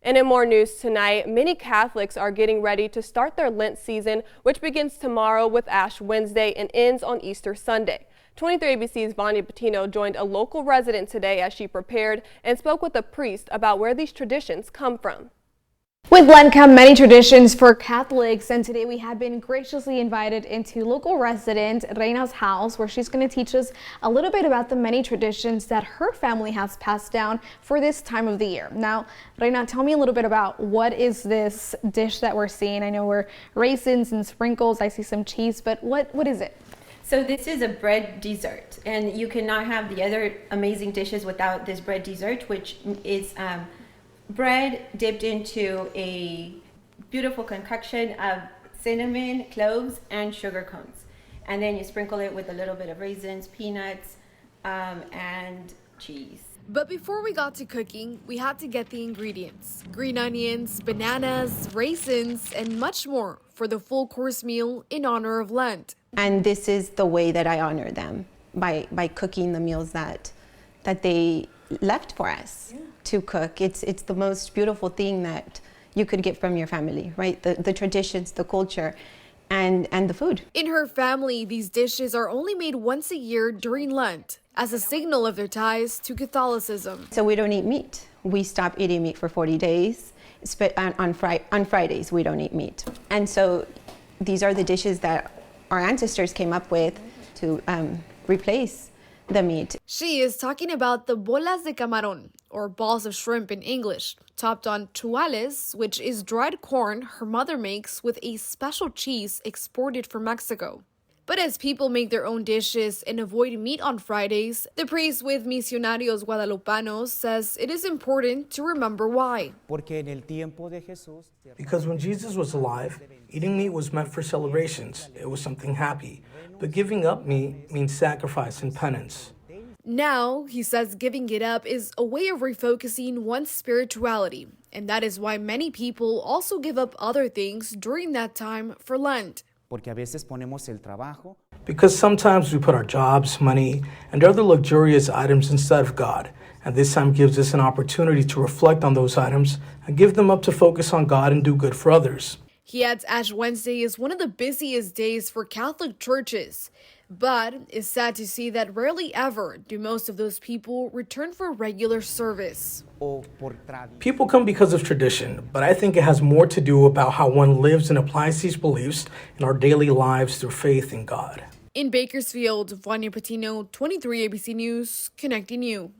And in more news tonight, many Catholics are getting ready to start their Lent season, which begins tomorrow with Ash Wednesday and ends on Easter Sunday. 23 ABC's Vanya Patino joined a local resident today as she prepared and spoke with a priest about where these traditions come from. With Lent come many traditions for Catholics, and today we have been graciously invited into local resident Reina's house, where she's going to teach us a little bit about the many traditions that her family has passed down for this time of the year. Now, Reina, tell me a little bit about what is this dish that we're seeing. I know we're raisins and sprinkles, I see some cheese, but what is it? So this is a bread dessert, and you cannot have the other amazing dishes without this bread dessert, which is bread dipped into a beautiful concoction of cinnamon, cloves, and sugar cones. And then you sprinkle it with a little bit of raisins, peanuts, and cheese. But before we got to cooking, we had to get the ingredients. Green onions, bananas, raisins, and much more for the full course meal in honor of Lent. And this is the way that I honor them, by cooking the meals that they left for us to cook. It's the most beautiful thing that you could get from your family, right? The traditions, the culture, and the food. In her family, these dishes are only made once a year during Lent as a signal of their ties to Catholicism. So we don't eat meat. We stop eating meat for 40 days. On Fridays, we don't eat meat. And so these are the dishes that our ancestors came up with to replace the meat. She is talking about the bolas de camarón, or balls of shrimp in English, topped on tuales, which is dried corn her mother makes with a special cheese exported from Mexico. But as people make their own dishes and avoid meat on Fridays, the priest with Misionarios Guadalupanos says it is important to remember why. Because when Jesus was alive, eating meat was meant for celebrations. It was something happy. But giving up meat means sacrifice and penance. Now, he says giving it up is a way of refocusing one's spirituality, and that is why many people also give up other things during that time for Lent. Because sometimes we put our jobs, money, and other luxurious items instead of God. And this time gives us an opportunity to reflect on those items and give them up to focus on God and do good for others. He adds Ash Wednesday is one of the busiest days for Catholic churches, but it's sad to see that rarely ever do most of those people return for regular service. People come because of tradition, but I think it has more to do about how one lives and applies these beliefs in our daily lives through faith in God. In Bakersfield, Vanya Patino, 23 ABC News, connecting you.